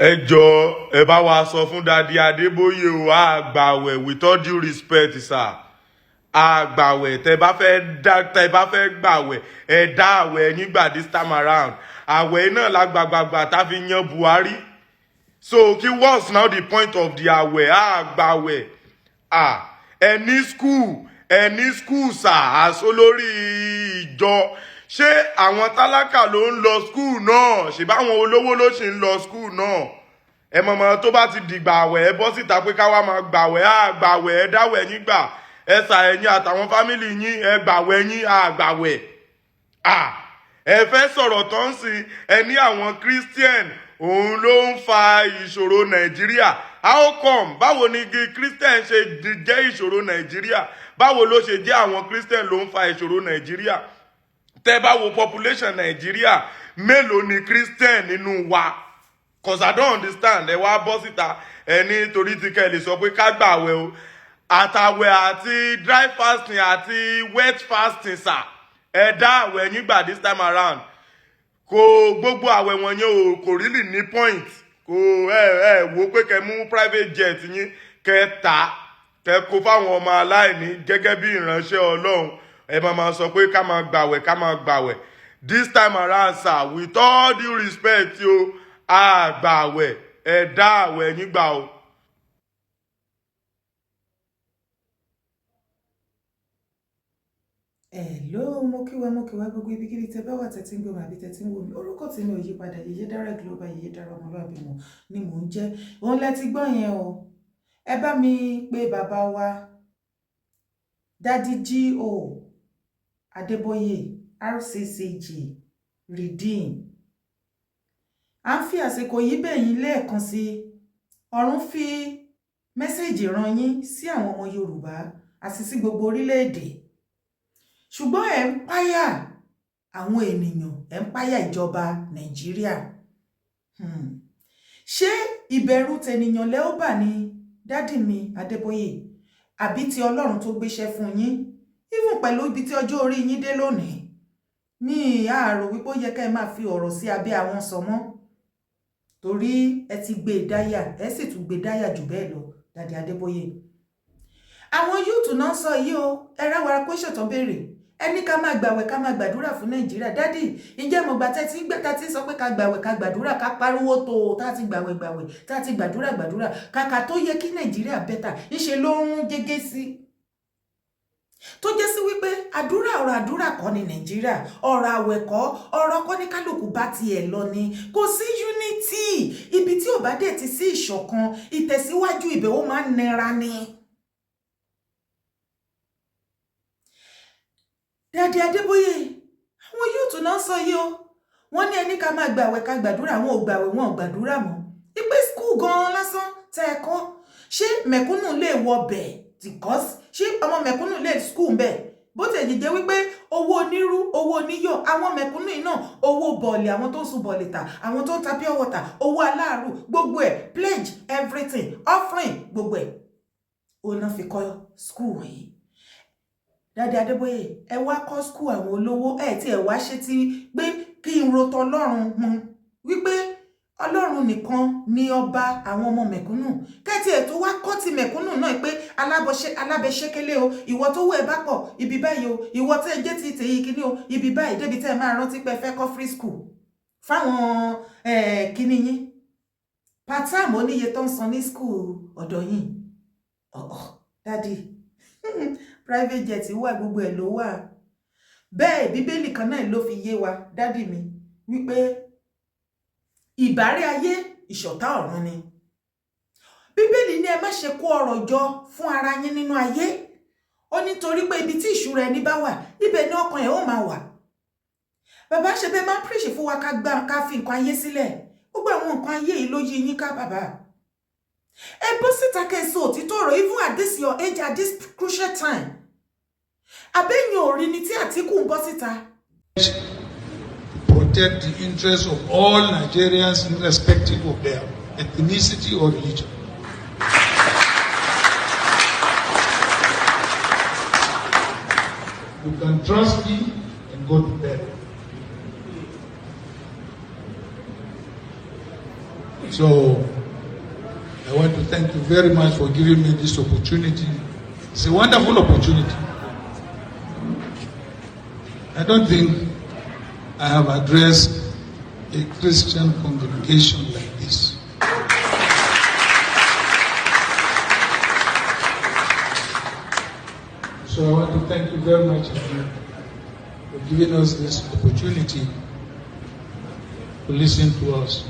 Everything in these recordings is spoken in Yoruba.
ẹ jọ̀ọ́ ẹ bá wa sọ fún dadi Adeboye o àgbàwẹ̀ with all due respect sir àgbàwẹ̀ tẹ́ bá fẹ́ gbàwẹ̀ ẹ dá àwẹ̀ yín gbà this time around àwẹ̀ náà la gbàgbàgbà tá fi yan Buhari so kí what's now the point of the àwẹ̀ àgbàwẹ̀ ẹni school sir àṣọ lórí ìjọ ṣé àwọn tálákà ló ń lọ skul náà ṣe báwọn olówó ló ṣì ń lọ skul náà ẹ mọ̀mọ́ tó bá ti dìgbà àwẹ̀ ẹ bọ́ síta pé káwá máa gbàwẹ̀ àgbàwẹ̀ ẹ dáwẹ̀ yín gbà ẹ sà ẹ̀yin àtàwọn fámìlì yín ẹ gbàwẹ̀ yín àgbàwẹ̀ ẹ fẹ́ sọ̀rọ̀ tó ń sìn ẹ ní àwọn Christian òun ló ń fa ìṣòro Nàìjíríà how come báwo ni Christian ṣe jẹ́ ìṣòro Nàìjíríà báwo ló ṣe jẹ́ àwọn Christian ló ń fa ìṣòro Nàìjíríà tẹ́ bá wo population Nàìjíríà mélòó ni Christian nínú wa cause I don't understand ẹ wá bọ́ síta ẹni torí ti kẹ́ lè sọ pé ká gbàwẹ̀ o àtàwẹ̀ àti dry fasting àti wet fasting sà ẹ dá àwẹ̀ yín gbà this time around kò gbogbo àwẹ̀ wọ̀nyẹn o kò really ní point kò ẹ wo pé kẹ́ mú private jet yín kẹ́ ta kẹ́ kó fáwọn ọmọ aláìní gẹ́gẹ́ bí ìránṣẹ́ Ọlọ́run ẹ máa sọ pé ká máa gbàwẹ̀ this time around sir with all due respect o àgbàwẹ̀ ẹ dá àwẹ̀ yín gbà o. Hello, mo kí wa gbogbo ibikíbi tẹ́ bá wà tẹ́tí ń gbọ́ àbí tẹ́tí ń wò mí orúkọ tí mi ò yí padà Yèyé Dára Global Yèyé Dára ọmọlúwàbí mo ni mò ń jẹ́ òun lẹ ti gbọ́ yẹn o ẹ bá mi pé bàbá wa Daddy G.O. Adeboye RCCG Redeem à ń fi àsìkò yìí bẹ̀yìn lẹ́ẹ̀kan sí ọ̀run fi mẹ́sẹ̀jì rán yín sí àwọn ọmọ Yorùbá àti sí gbogbo orílẹ̀-èdè ṣùgbọ́n ẹ̀ ń páyà àwọn ènìyàn ẹ̀ ń páyà ìjọba Nàìjíríà ṣé ìbẹ̀rù tènìyàn lẹ́ ó bà ní dádì mi Adébóyè àbí ti Ọlọ́run tó gbéṣẹ́ fún yín even pẹ̀lú ibi tí ọjọ́ orí yín dé lónìí ní àárò wípé ó yẹ ká ẹ máa fi ọ̀rọ̀ sí abẹ́ àwọn sọmọ́ torí ẹ ti gbé dáyà ẹ sì tún gbé dáyà jù bẹ́ẹ̀ lọ dádì Adébóyè àwọn yúùtù náà sọ yìí o ẹ ráwara kó ṣètò béèrè ẹni ká máa gbàwẹ̀ ká máa gbàdúrà fún Nàìjíríà dádì ǹjẹ́ mo gbà tẹ́tí gbẹ́ta tí sọ pé ká gbàwẹ̀ ká gbàdúrà ká pariwo tó tá ti gbàwẹ̀ tá ti gbàdúrà kàkà tó yẹ kí Nàìjíríà bẹ́tà ńṣe ló ń gégé sí tó jẹ́ sí wípé ọ̀rọ̀ àdúrà kọ́ ní Nàìjíríà ọ̀rọ̀ àwẹ̀ kọ́ ọ̀rọ̀ kọ́ ní kálukú bá tiẹ̀ lọ ni kò sí unity ibi tí ò bá dẹ̀ ti sí ìṣọ̀kan ìtẹ̀síwájú ibẹ̀ ó máa ń nira ni. Dádì Adébóyè àwọn yóò tún náà sọ yìí o wọ́n ní ẹni ká máa gbàwẹ̀ ká gbàdúrà wọn ò gbàwẹ̀ wọn ò gbàdúrà mọ́ ìpè skul gan lásán tẹ́ ẹ kọ́ ṣé mẹ̀kúnnù lè wọ bẹ́ẹ̀ because ṣé ọmọ mẹ̀kúnnù lè skul bẹ́ẹ̀ bó ti jẹ́ wípé owó onírú owó oníyọ̀ àwọn mẹ̀kúnnù yìí náà owó bọ̀ọ̀lì àwọn tó ń sun bọ̀ọ̀lì tà àwọn tó ń ta pure water owó aláàrù gbogbo ẹ̀ pledge everything offering gbogbo ẹ̀ òun náà fi kọ́ skul yìí. Dádì Adébóyè ẹ wá kọ́ skul àwọn olówó ẹ tí ẹ wá ṣe ti pé kí n ro tọlọ́run mu wípé Ọlọ́run nìkan ni ọba àwọn ọmọ mẹ̀kúnnù kẹ́tì ẹ̀ tó wá kọ́ ti mẹ̀kúnnù náà pé alábẹ́ṣẹ́kẹ́lé o ìwọ tó wọ ẹ bá pọ̀ ibi báyìí o ìwọ tẹ́ ẹ jẹ́ ti tèyí kíní o ibi báyìí débi tẹ́ ẹ máa rántí pé ẹ fẹ́ kọ́ free school fáwọn kíní yín part-time oníye tó ń san ní school ọ̀dọ̀ yín dádì private jet wà gbogbo ẹ̀ ló wà bẹ́ẹ̀ bíbélì kan náà ló fi yé wa dádì mi wípé ìbárẹ́ ayé ìṣọ̀tá ọ̀run ni bíbélì ní ẹ má ṣe kó ọrọ̀ jọ fún ara yín nínú ayé ó nítorí pé ibi tí ìṣúra ẹni bá wà ibẹ̀ ni ọkàn ẹ̀ ó máa wà bàbá ṣe bẹ́ẹ̀ máa píríṣì fún wa ká fi nǹkan ayé sílẹ̀ gbogbo àwọn nǹkan ayé yìí ló yí yín ká bàbá ẹ bọ́ síta kẹsàn òtítọ́ ọ̀rọ̀ even at this your age at this crucial time àbẹ́yìn òrí ni tí Àtíkù ń bọ́ síta. Protect the interests of all Nigerians irrespective of their ethnicity or religion. You can trust me and go to bed. So I want to thank you very much for giving me this opportunity. It's a wonderful opportunity. I don't think I have addressed a Christian congregation like this. So I want to thank you very much again for giving us this opportunity to listen to us.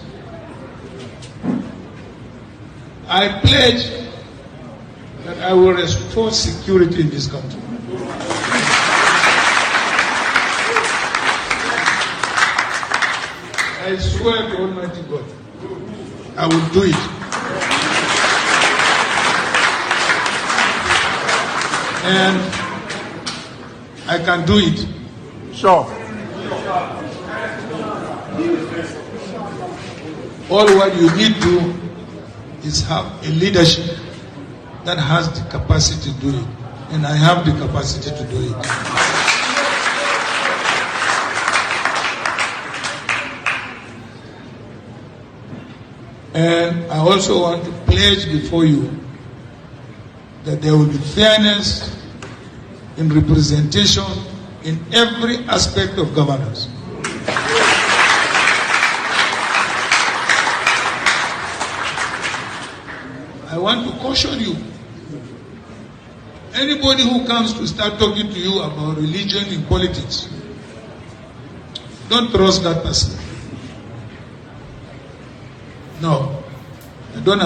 I pledge that I will restore security in this country. I swear to Almighty God, I will do it. And I can do it. Sure. All what you need to do is have a leadership that has the capacity to do it. And I have the capacity to do it. And I also want to pledge before you that there will be fairness in representation in every aspect of governance. I want to caution you. Anybody who comes to start talking to you about religion in politics, don't trust that person. No, I don't